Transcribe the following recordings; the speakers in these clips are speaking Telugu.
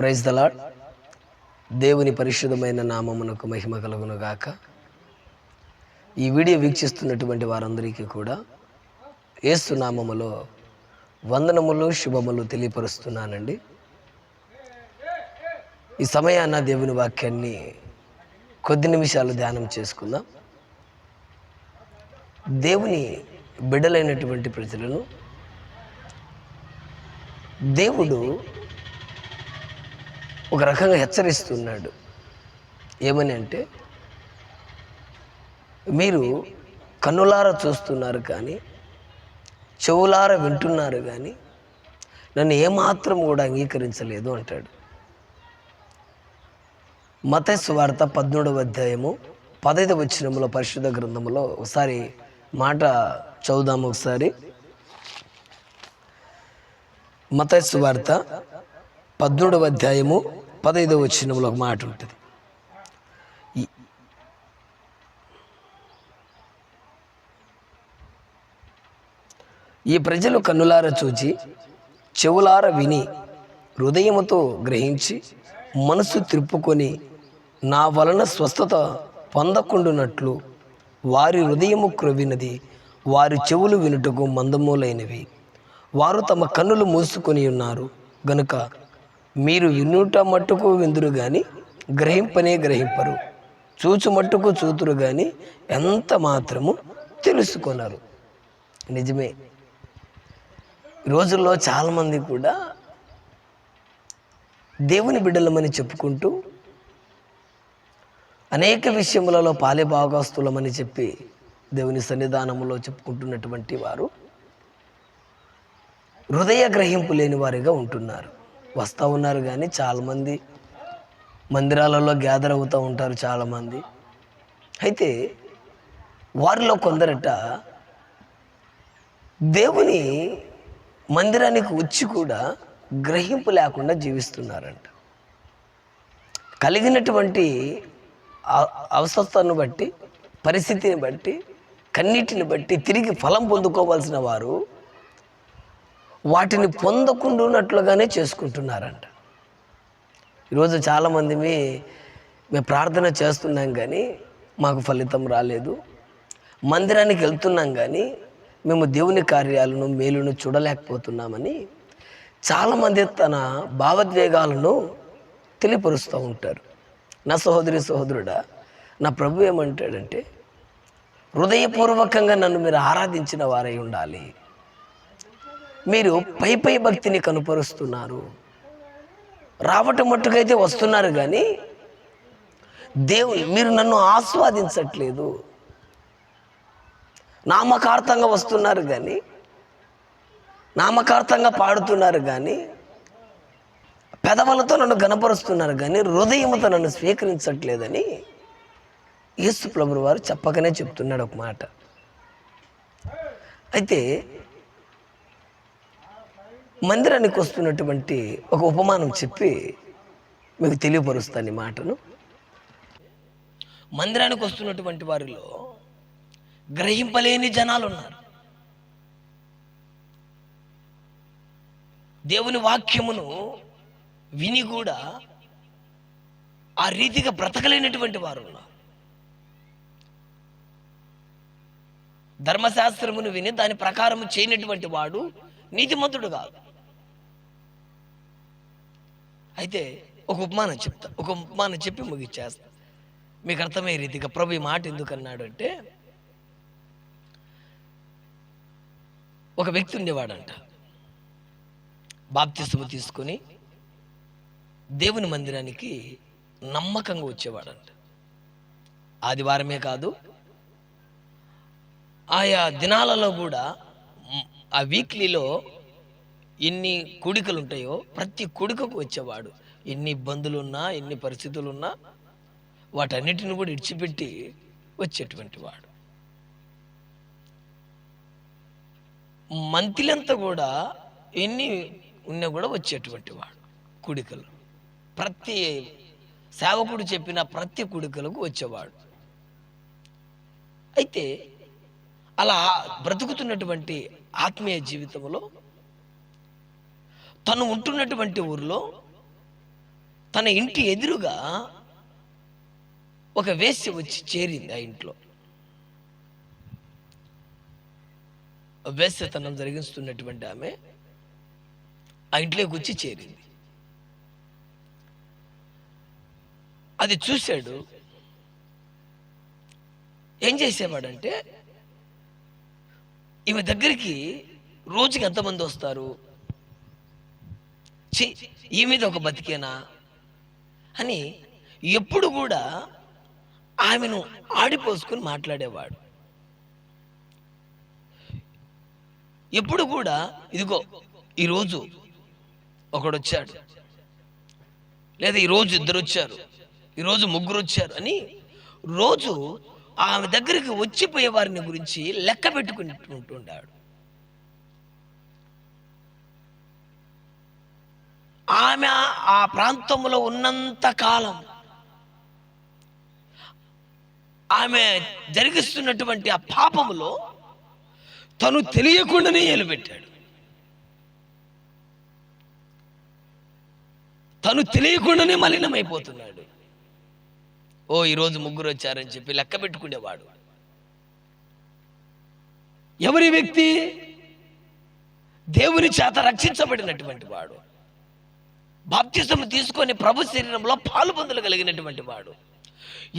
Praise the lord. దేవుని పరిశుద్ధమైన నామమునకు మహిమ కలుగును గాక. ఈ వీడియో వీక్షిస్తున్నటువంటి వారందరికీ కూడా యేసు నామములో వందనములు, శుభములు తెలియపరుస్తున్నానండి. ఈ సమయాన దేవుని వాక్యాన్ని కొద్ది నిమిషాలు ధ్యానం చేసుకుందాం. దేవుని బిడ్డలైనటువంటి ప్రజలను దేవుడు ఒక రకంగా హెచ్చరిస్తున్నాడు. ఏమని అంటే, మీరు కన్నులారా చూస్తున్నారు కానీ, చెవులారా వింటున్నారు కానీ నన్ను ఏమాత్రం కూడా అంగీకరించలేదు అంటాడు. మత్తయి సువార్త 13వ అధ్యాయము 15వ వచనములో పరిశుద్ధ గ్రంథములో ఒకసారి మాట చదువుదాము. ఒకసారి మత్తయి సువార్త 13వ అధ్యాయము 15వ వచనములో ఒక మాట ఉంటుంది. ఈ ప్రజలు కన్నులారా చూచి, చెవులారా విని, హృదయముతో గ్రహించి, మనసు త్రిప్పుకొని నా వలన స్వస్థత పొందకుండునట్లు వారి హృదయము క్రొవ్వినది, వారి చెవులు వినుటకు మందములైనవి, వారు తమ కన్నులు మూసుకొని ఉన్నారు గనుక మీరు వినుట మట్టుకు విందురు కానీ గ్రహింపనే గ్రహింపరు, చూచు మట్టుకు చూతురు కానీ ఎంత మాత్రము తెలుసుకొనరు. నిజమే, ఈ రోజుల్లో చాలామంది కూడా దేవుని బిడ్డలమని చెప్పుకుంటూ అనేక విషయములలో పాలే భాగస్తులమని చెప్పి దేవుని సన్నిధానంలో చెప్పుకుంటున్నటువంటి వారు హృదయ గ్రహింపు లేని వారిగా ఉంటున్నారు. వస్తూ ఉన్నారు కానీ చాలామంది మందిరాలలో గ్యాదర్ అవుతూ ఉంటారు చాలామంది. అయితే వారిలో కొందరట దేవుని మందిరానికి వచ్చి కూడా గ్రహింపు లేకుండా జీవిస్తున్నారంట. కలిగినటువంటి అవసరతను బట్టి, పరిస్థితిని బట్టి, కన్నీటిని బట్టి తిరిగి ఫలం పొందుకోవాల్సిన వారు వాటిని పొందకుండానట్లుగానే చేసుకుంటున్నారంట. ఈరోజు చాలామంది మేము ప్రార్థన చేస్తున్నాం కానీ మాకు ఫలితం రాలేదు, మందిరానికి వెళ్తున్నాం కానీ మేము దేవుని కార్యాలను, మేలును చూడలేకపోతున్నామని చాలామంది తన భావోద్వేగాలను తెలియపరుస్తూ ఉంటారు. నా సహోదరి, సహోదరుడా, నా ప్రభు ఏమంటాడంటే, హృదయపూర్వకంగా నన్ను మీరు ఆరాధించిన వారై ఉండాలి. మీరు పై భక్తిని కనుపరుస్తున్నారు, రావటం మట్టుకైతే వస్తున్నారు కానీ మీరు నన్ను ఆస్వాదించట్లేదు. నామకార్థంగా వస్తున్నారు కానీ, నామకార్థంగా పాడుతున్నారు కానీ, పెదవులతో నన్ను గణపరుస్తున్నారు కానీ హృదయంతో నన్ను స్వీకరించట్లేదని యేసు ప్రభువు వారు చెప్పకనే చెప్తున్నాడు ఒక మాట. అయితే మందిరానికి వస్తున్నటువంటి ఒక ఉపమానం చెప్పి మీకు తెలియపరుస్తాను ఈ మాటను. మందిరానికి వస్తున్నటువంటి వారిలో గ్రహింపలేని జనాలు ఉన్నారు. దేవుని వాక్యమును విని కూడా ఆ రీతిగా బ్రతకలేనటువంటి వారు ఉన్నారు. ధర్మశాస్త్రమును విని దాని ప్రకారము చేయనటువంటి వాడు నీతిమంతుడు కాదు. అయితే ఒక ఉపమానం చెప్పి ముగిచ్చేస్తా, మీకు అర్థమయ్యే రీతిగా. ప్రభు ఈ మాట ఎందుకు అన్నాడు అంటే, ఒక వ్యక్తి ఉండేవాడంట, బాప్తిస్మము తీసుకొని దేవుని మందిరానికి నమ్మకంగా వచ్చేవాడంట. ఆదివారమే కాదు, ఆయా దినాలలో కూడా, ఆ వీక్లీలో ఎన్ని కూడికలు ఉంటాయో ప్రతి కూడికకు వచ్చేవాడు. ఎన్ని ఇబ్బందులున్నా, ఎన్ని పరిస్థితులున్నా వాటన్నిటిని కూడా ఇడిచిపెట్టి వచ్చేటువంటి వాడు. మంత్లంతా కూడా ఎన్ని ఉన్నా కూడా వచ్చేటువంటి వాడు కూడికలు. ప్రతి సేవకుడు చెప్పిన ప్రతి కూడికలకు వచ్చేవాడు. అయితే అలా బ్రతుకుతున్నటువంటి ఆత్మీయ జీవితంలో తను ఉంటున్నటువంటి ఊరిలో తన ఇంటి ఎదురుగా ఒక వేశ్య వచ్చి చేరింది. ఆ ఇంట్లో వేశ్యతనం జరిగిస్తున్నటువంటి ఆమె ఆ ఇంట్లోకి వచ్చి చేరింది. అది చూశాడు. ఏం చేసేవాడంటే, ఈమె దగ్గరికి రోజుకి ఎంతమంది వస్తారు, ఈ మీద ఒక బతికేనా అని ఎప్పుడు కూడా ఆమెను ఆడిపోసుకుని మాట్లాడేవాడు. ఎప్పుడు కూడా ఇదిగో ఈరోజు ఒకడు వచ్చాడు, లేదా ఈరోజు ఇద్దరు వచ్చారు, ఈరోజు ముగ్గురు వచ్చారు అని రోజు ఆమె దగ్గరికి వచ్చిపోయే వారిని గురించి లెక్క పెట్టుకుంటుంటాడు. ఆమె ఆ ప్రాంతంలో ఉన్నంత కాలం ఆమె జరిగిస్తున్నటువంటి ఆ పాపములో తను తెలియకుండానే ఏలుపెట్టాడు. తను తెలియకుండానే మలినమైపోతున్నాడు. ఓ ఈరోజు ముగ్గురు వచ్చారని చెప్పి లెక్క పెట్టుకునేవాడు. ఎవరి వ్యక్తి? దేవుని చేత రక్షించబడినటువంటి వాడు, బాప్తిసం తీసుకొని ప్రభు శరీరంలో పాలు పొందగలిగినటువంటి వాడు,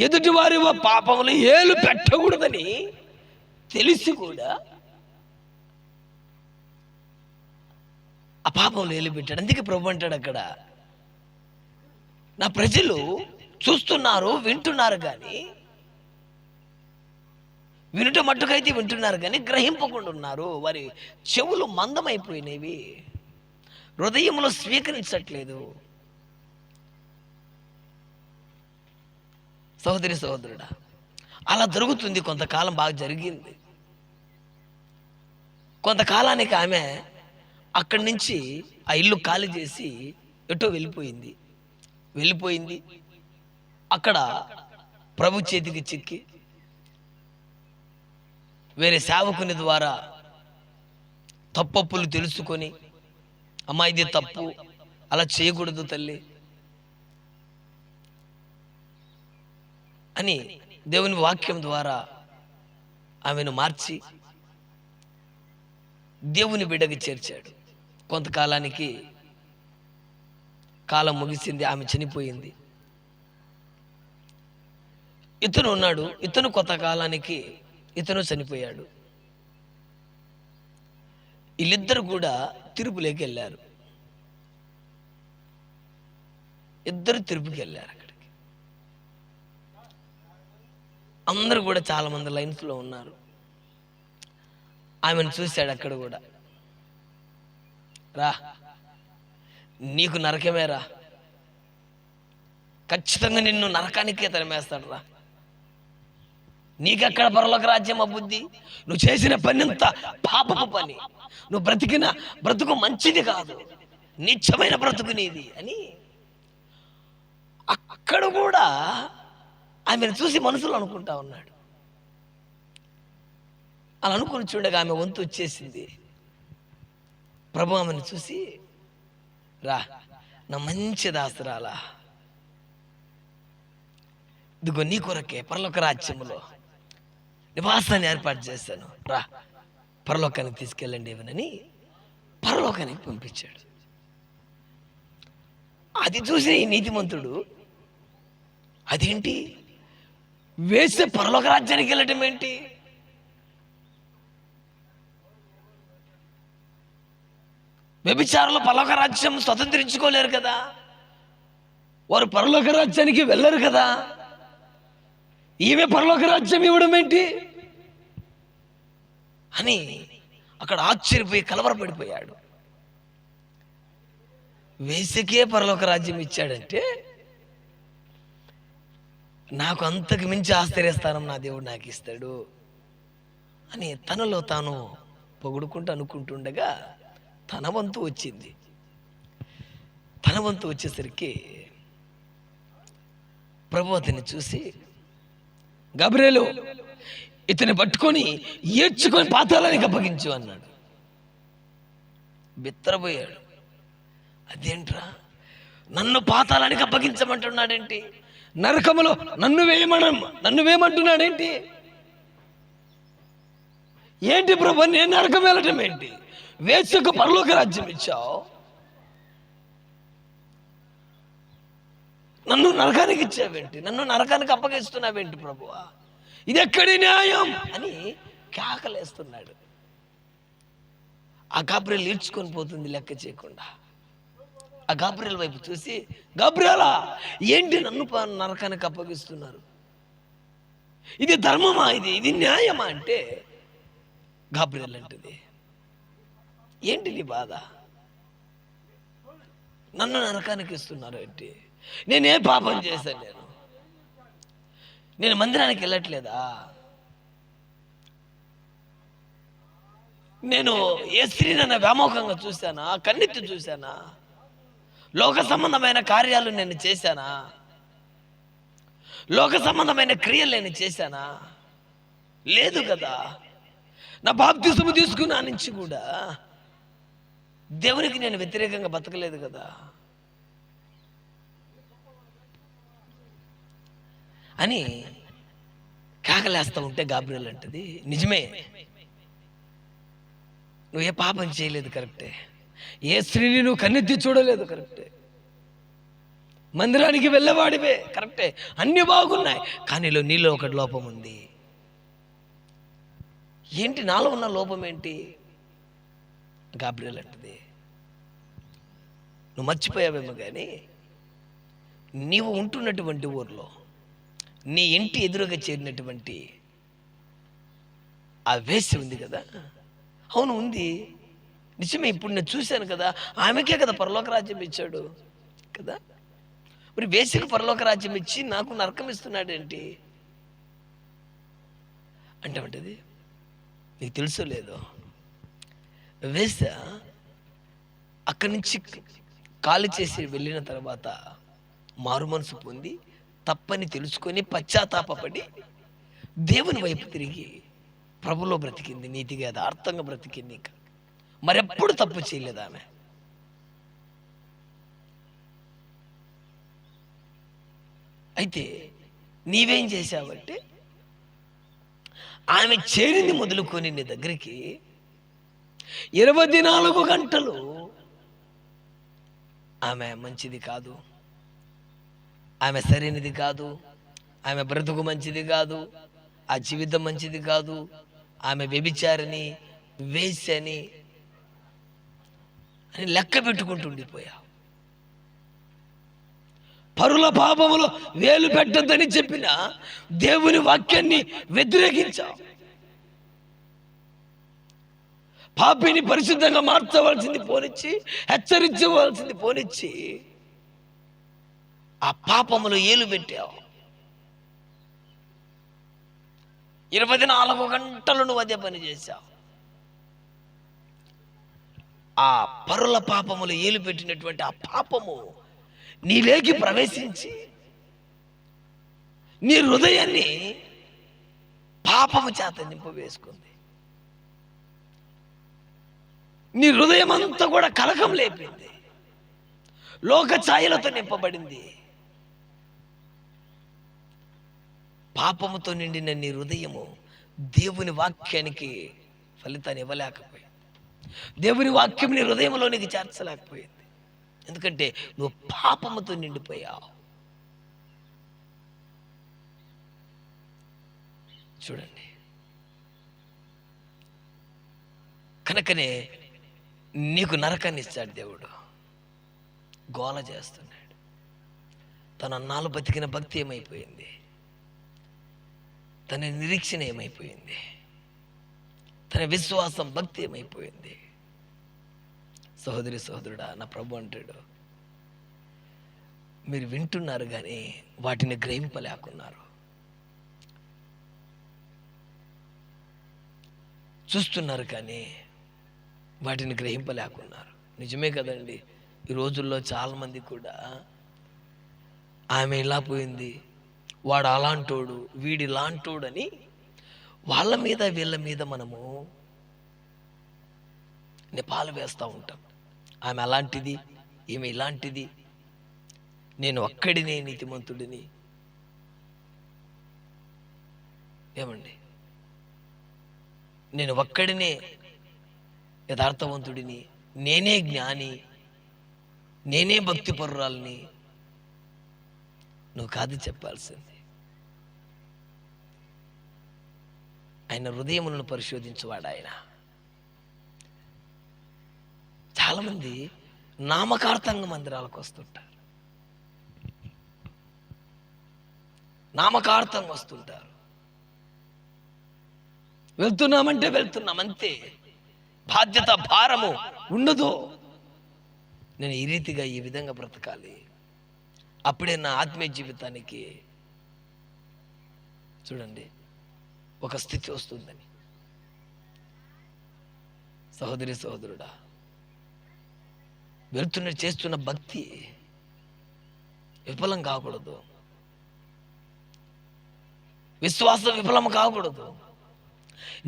ఎదుటి వారి పాపములు ఏలు పెట్టకూడదని తెలిసి కూడా ఆ పాపంలో ఏలు పెట్టాడు. అందుకే ప్రభు అంటాడు అక్కడ, నా ప్రజలు చూస్తున్నారు, వింటున్నారు, కానీ వినుట మట్టుకైతే వింటున్నారు కానీ గ్రహింపకుండా ఉన్నారు. వారి చెవులు మందమైపోయినవి, హృదయంలో స్వీకరించట్లేదు. సహోదరి సహోదరుడా, అలా జరుగుతుంది. కొంతకాలం బాగా జరిగింది. కొంతకాలానికి ఆమె అక్కడి నుంచి ఆ ఇల్లు ఖాళీ చేసి ఎటో వెళ్ళిపోయింది. అక్కడ ప్రభు చేతికి చిక్కి వేరే సేవకుని ద్వారా తప్పప్పులు తెలుసుకొని, అమ్మా ఇది తప్పు, అలా చేయకూడదు తల్లి అని దేవుని వాక్యం ద్వారా ఆమెను మార్చి దేవుని బిడ్డకి చేర్చాడు. కొంతకాలానికి కాలం ముగిసింది, ఆమె చనిపోయింది. ఇతను ఉన్నాడు, ఇతను కొంతకాలానికి ఇతను చనిపోయాడు. వీళ్ళిద్దరు కూడా తిరుపులోకి వెళ్ళారు. ఇద్దరు తిరుపుకి వెళ్ళారు. అక్కడికి అందరూ కూడా చాలా మంది లైన్స్లో ఉన్నారు. ఆమెను చూశాడు. అక్కడ కూడా రా, నీకు నరకమే రా, ఖచ్చితంగా నిన్ను నరకానికే తరిమేస్తాడు రా, నీకెక్కడ పరలోక రాజ్యం అబుద్ధి, నువ్వు చేసిన పని అంతా పాపపు పని, నువ్వు బ్రతికిన బ్రతుకు మంచిది కాదు, నిత్యమైన బ్రతుకు నీది అని అక్కడ కూడా ఆమెను చూసి మనసులో అనుకుంటా ఉన్నాడు. అలా అనుకుని చూడగా ఆమె వంతు వచ్చేసింది. ప్రభు ఆమెను చూసి, రా నా మంచి దాసురాలా, ఇదిగో నీ కొరకే పరలోక రాజ్యములో నివాసాన్ని ఏర్పాటు చేశాను, రా పరలోకానికి తీసుకెళ్ళండి ఏమనని పరలోకానికి పంపించాడు. అది చూసిన ఈ నీతిమంతుడు, అదేంటి వేసే పరలోక రాజ్యానికి వెళ్ళటం ఏంటి, వ్యభిచారులు పరలోక రాజ్యం స్వతంత్రించుకోలేరు కదా, వారు పరలోక రాజ్యానికి వెళ్ళరు కదా, ఈమె పరలోక రాజ్యం ఇవ్వడం ఏంటి అని అక్కడ ఆశ్చర్యపోయి కలవరపడిపోయాడు. వేసకే పరలోక రాజ్యం ఇచ్చాడంటే నాకు అంతకు మించి ఆశ్చర్యస్థానం నా దేవుడు నాకు ఇస్తాడు అని తనలో తాను పొగుడుకుంటూ అనుకుంటుండగా తన వంతు వచ్చింది. తన వంతు వచ్చేసరికి ప్రభు అతన్ని చూసి, గబ్రియేలు ఇతన్ని పట్టుకొని ఏడ్చుకొని పాతాళానికి అప్పగించు అన్నాడు. బిత్తరపోయాడు. అదేంట్రా, నన్ను పాతాళానికి అప్పగించమంటున్నాడేంటి? నరకములో నన్ను వేయమంటున్నాడేంటి? ఏంటి ప్రభు, నేను నరకం వెళ్ళటం ఏంటి? వేశ్యకు పరలోక రాజ్యం ఇచ్చావు, నన్ను నరకానికి ఇచ్చావేంటి? నన్ను నరకానికి అప్పగిస్తున్నావేంటి ప్రభువా? ఇది ఎక్కడి న్యాయం అని కేకలేస్తున్నాడు. ఆ గాబ్రియల్ ఈడ్చుకొని పోతుంది లెక్క చేయకుండా. ఆ గాబ్రియల్ వైపు చూసి, గాబ్రియలా, ఏంటి నన్ను నరకానికి అప్పగిస్తున్నారు? ఇది ధర్మమా? ఇది న్యాయమా? అంటే గాబ్రియల్ అంటుంది, ఏంటి నీ బాధ? నన్ను నరకానికి ఇస్తున్నారు ఏంటి? నేనే పాపం చేశాను? నేను మందిరానికి వెళ్ళట్లేదా? నేను ఏ స్త్రీనైనా వ్యామోహంగా చూశానా? కన్నెత్తి చూశానా? లోక సంబంధమైన కార్యాలు నేను చేశానా? లోక సంబంధమైన క్రియలు నేను చేశానా? లేదు కదా. నా బాప్తిసము తీసుకున్నా నుంచి కూడా దేవునికి నేను వ్యతిరేకంగా బతకలేదు కదా అని కేకలేస్తా ఉంటే గాబ్రియల్ అంటది, నిజమే, నువ్వు ఏ పాపం చేయలేదు, కరెక్టే. ఏ స్త్రీని నువ్వు కన్నెత్తి చూడలేదు, కరెక్టే. మందిరానికి వెళ్ళేవాడివే, కరెక్టే. అన్నీ బాగున్నాయి, కానీ నీలో ఒకటి లోపం ఉంది. ఏంటి నాలో ఉన్న లోపం ఏంటి? గాబ్రియల్ అంటది, నువ్వు మర్చిపోయావేమో కానీ నీవు ఉంటున్నటువంటి ఊర్లో నీ ఇంటి ఎదురుగా చేరినటువంటి ఆ వేశ్య ఉంది కదా. అవును, ఉంది, నిజమే. ఇప్పుడు నేను చూశాను కదా, ఆమెకే కదా పరలోక రాజ్యం ఇచ్చాడు కదా. మరి వేశ్యకు పరలోక రాజ్యం ఇచ్చి నాకు నరకం ఇస్తున్నాడేంటి అంటే, నీకు తెలుసో లేదో, వేశ్య అక్కడి నుంచి ఖాళీ చేసి వెళ్ళిన తర్వాత మారు మనసు పొంది తప్పని తెలుసుకొని పశ్చాత్తాపడి దేవుని వైపు తిరిగి ప్రభులో బ్రతికింది, నీతిగా యథార్థంగా బ్రతికింది. మరెప్పుడు తప్పు చేయలేదు ఆమె. అయితే నీవేం చేశావంటే, ఆమె చేరింది మొదలుకొని నీ దగ్గరికి 24 గంటలు ఆమె మంచిది కాదు, ఆమె సరైనది కాదు, ఆమె బ్రతుకు మంచిది కాదు, ఆ జీవితం మంచిది కాదు, ఆమె వ్యభిచారిని, వేశ్యని అని లెక్క పెట్టుకుంటుండిపోయా. పరుల పాపములో వేలు పెట్టద్దని చెప్పిన దేవుని వాక్యాన్ని వ్యతిరేకించావు. పాపిని పరిశుద్ధంగా మార్చవలసింది పోనిచ్చి, హెచ్చరించవలసింది పోనిచ్చి, ఆ పాపములో ఏలు పెట్టావు. 24 గంటలు నువ్వు అదే పని చేశావు. ఆ పరుల పాపములు ఏలు పెట్టినటువంటి ఆ పాపము నీలోకి ప్రవేశించి నీ హృదయాన్ని పాపము చేత నింపవేసుకుంది. నీ హృదయం అంతా కూడా కలకం లేపింది, లోక ఛాయలతో నింపబడింది. పాపముతో నిండిన నీ హృదయము దేవుని వాక్యానికి ఫలితాన్ని ఇవ్వలేకపోయింది. దేవుని వాక్యం నీ హృదయంలోనికి చేర్చలేకపోయింది. ఎందుకంటే నువ్వు పాపముతో నిండిపోయావు. చూడండి, కనుకనే నీకు నరకాన్ని ఇస్తాడు దేవుడు. గోల చేస్తున్నాడు. తన అన్నాళ్ళు బతికిన భక్తి ఏమైపోయింది? తన నిరీక్షణ ఏమైపోయింది? తన విశ్వాసం, భక్తి ఏమైపోయింది? సహోదరి సహోదరుడా, నా ప్రభు అంటాడు, మీరు వింటున్నారు కానీ వాటిని గ్రహింపలేకున్నారు, చూస్తున్నారు కానీ వాటిని గ్రహింపలేకున్నారు. నిజమే కదండి. ఈ రోజుల్లో చాలామంది కూడా ఆమె ఇలా పోయింది, వాడు అలాంటోడు, వీడి లాంటోడు అని వాళ్ళ మీద వీళ్ళ మీద మనము నెపాలు వేస్తూ ఉంటాం. ఆమె అలాంటిది, ఈమె ఇలాంటిది నేను ఒక్కడినే నీతిమంతుడిని. ఏమండి, నేను ఒక్కడినే యథార్థవంతుడిని, నేనే జ్ఞాని, నేనే భక్తి పరురాలని నువ్వు కాదు చెప్పాల్సింది. ఆయన హృదయములను పరిశోధించువాడు ఆయన. చాలామంది నామకార్థంగా మందిరాలకు వస్తుంటారు, నామకార్థంగా వస్తుంటారు. వెళ్తున్నామంటే వెళ్తున్నాం అంతే, బాధ్యత భారము ఉండదు. నేను ఈ రీతిగా ఈ విధంగా బ్రతకాలి, అప్పుడే నా ఆత్మీయ జీవితానికి చూడండి ఒక స్థితి వస్తుందని. సహోదరి సహోదరుడా, చేస్తున్న భక్తి విఫలం కాకూడదు, విశ్వాసం విఫలం కాకూడదు,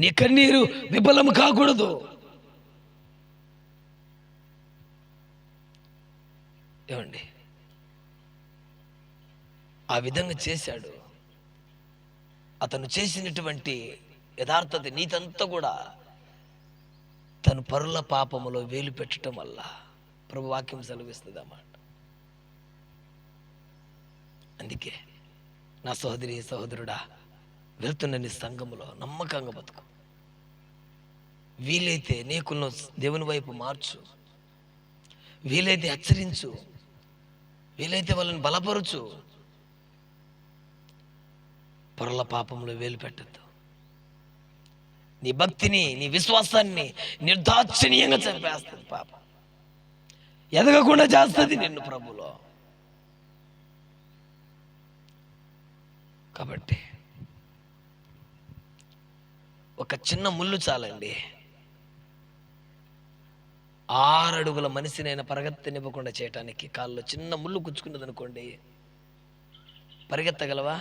నీ కన్నీరు విఫలం కాకూడదు. ఏమండి, ఆ విధంగా చేశాడు. అతను చేసినటువంటి యథార్థత నీతంతా కూడా తను పరుల పాపములో వేలు పెట్టడం వల్ల ప్రభు వాక్యం సెలవిస్తుంది అన్నమాట. అందుకే నా సహోదరి సహోదరుడా, వెళ్తున్న నీ సంఘములో నమ్మకంగా బతుకు. వీలైతే నీకులను దేవుని వైపు మార్చు, వీలైతే హెచ్చరించు, వీలైతే వాళ్ళని బలపరచు. పరుల పాపంలో వేలు పెట్టద్దు. నీ భక్తిని, నీ విశ్వాసాన్ని నిర్దాక్షిణ్యంగా చంపేస్తుంది పాపం, ఎదగకుండా చేస్తుంది నిన్ను ప్రభులో. కాబట్టి ఒక చిన్న ముళ్ళు చాలండి, 6 అడుగుల మనిషినైనా పరిగెత్తనివ్వకుండా చేయటానికి. కాళ్ళలో చిన్న ముళ్ళు గుచ్చుకున్నది అనుకోండి, పరిగెత్తగలవా?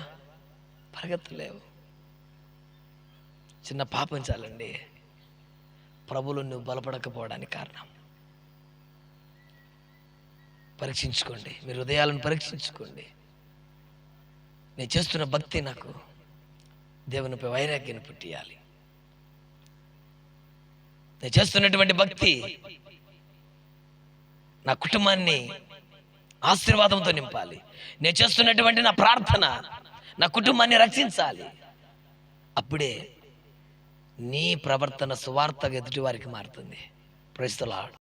పరిగెత్తలేవు. చిన్న పాపం చాలండి ప్రభులో నువ్వు బలపడకపోవడానికి కారణం. పరీక్షించుకోండి, మీ హృదయాలను పరీక్షించుకోండి. నేను చేస్తున్న భక్తి నాకు దేవునిపై వైరాగ్యాన్ని పుట్టియాలి. నేను చేస్తున్నటువంటి భక్తి నా కుటుంబాన్ని ఆశీర్వాదంతో నింపాలి. నేను చేస్తున్నటువంటి నా ప్రార్థన నా కుటుంబాన్ని రక్షించాలి. అప్పుడే నీ ప్రవర్తన సువార్తగా ఎదుటి వారికి మారుతుంది. Praise the lord.